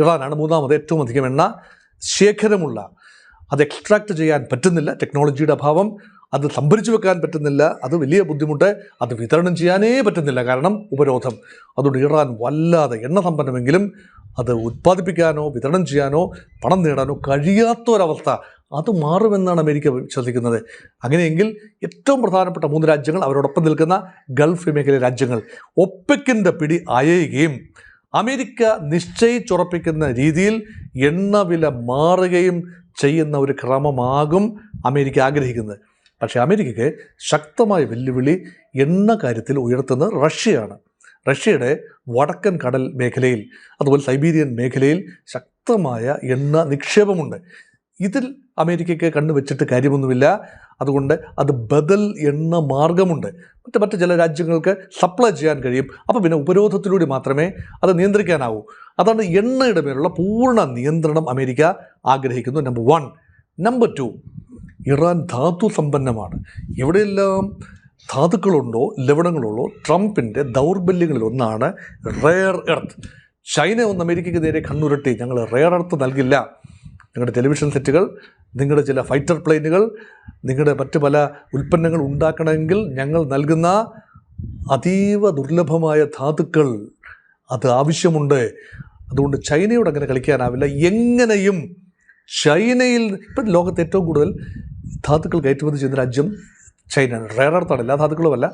ഇറാനാണ് മൂന്നാമത് ഏറ്റവും അധികം എണ്ണ ശേഖരമുള്ള. അത് എക്സ്ട്രാക്ട് ചെയ്യാൻ പറ്റുന്നില്ല, ടെക്നോളജിയുടെ അഭാവം. അത് സംഭരിച്ചു വെക്കാൻ പറ്റുന്നില്ല, അത് വലിയ ബുദ്ധിമുട്ട്. അത് വിതരണം ചെയ്യാനേ പറ്റുന്നില്ല, കാരണം ഉപരോധം. അതുകൊണ്ട് ഇറാൻ വല്ലാതെ എണ്ണ സമ്പന്നമെങ്കിലും അത് ഉത്പാദിപ്പിക്കാനോ വിതരണം ചെയ്യാനോ പണം നേടാനോ കഴിയാത്തൊരവസ്ഥ. അത് മാറുമെന്നാണ് അമേരിക്ക വിശ്വസിക്കുന്നത്. അങ്ങനെയെങ്കിൽ ഏറ്റവും പ്രധാനപ്പെട്ട 3 രാജ്യങ്ങൾ, അവരോടൊപ്പം നിൽക്കുന്ന ഗൾഫ് മേഖല രാജ്യങ്ങൾ ഒപ്പെക്കിൻ്റെ പിടി അയയുകയും അമേരിക്ക നിശ്ചയിച്ചുറപ്പിക്കുന്ന രീതിയിൽ എണ്ണവില മാറുകയും ചെയ്യുന്ന ഒരു ക്രമമാകും അമേരിക്ക ആഗ്രഹിക്കുന്നത്. പക്ഷേ അമേരിക്കയ്ക്ക് ശക്തമായ വെല്ലുവിളി എണ്ണ കാര്യത്തിൽ ഉയർത്തുന്നത് റഷ്യയാണ്. റഷ്യയുടെ വടക്കൻ കടൽ മേഖലയിൽ, അതുപോലെ സൈബീരിയൻ മേഖലയിൽ ശക്തമായ എണ്ണ നിക്ഷേപമുണ്ട്. ഇതിൽ അമേരിക്കയ്ക്ക് കണ്ണുവെച്ചിട്ട് കാര്യമൊന്നുമില്ല. അതുകൊണ്ട് അത് ബദൽ എണ്ണ മാർഗമുണ്ട്, മറ്റ് ചില രാജ്യങ്ങൾക്ക് സപ്ലൈ ചെയ്യാൻ കഴിയും. അപ്പോൾ പിന്നെ ഉപരോധത്തിലൂടെ മാത്രമേ അത് നിയന്ത്രിക്കാനാവൂ. അതാണ് എണ്ണയുടെ മേലുള്ള പൂർണ്ണ നിയന്ത്രണം അമേരിക്ക ആഗ്രഹിക്കുന്നു. നമ്പർ 1. നമ്പർ 2, ഇറാൻ ധാതു സമ്പന്നമാണ്. എവിടെയെല്ലാം ധാതുക്കളുണ്ടോ, ലവണങ്ങളുള്ളോ, ട്രംപിൻ്റെ ദൗർബല്യങ്ങളിൽ ഒന്നാണ് റെയർ എർത്ത്. ചൈന ഒന്ന് അമേരിക്കയ്ക്ക് നേരെ കണ്ണുരുട്ടി, ഞങ്ങൾ റെയർ എർത്ത് നൽകില്ല. നിങ്ങളുടെ ടെലിവിഷൻ സെറ്റുകൾ, നിങ്ങളുടെ ചില ഫൈറ്റർ പ്ലെയിനുകൾ, നിങ്ങളുടെ മറ്റ് പല ഉൽപ്പന്നങ്ങൾ ഉണ്ടാക്കണമെങ്കിൽ ഞങ്ങൾ നൽകുന്ന അതീവ ദുർലഭമായ ധാതുക്കൾ അത് ആവശ്യമുണ്ട്. അതുകൊണ്ട് ചൈനയോട് അങ്ങനെ കളിക്കാനാവില്ല. എങ്ങനെയും ചൈനയിൽ, ഇപ്പം ലോകത്ത് ഏറ്റവും കൂടുതൽ ധാതുക്കൾ കയറ്റുമതി ചെയ്യുന്ന രാജ്യം ചൈനയാണ്. റെയർ എർത്താണ്, എല്ലാ ധാതുക്കളുമല്ല.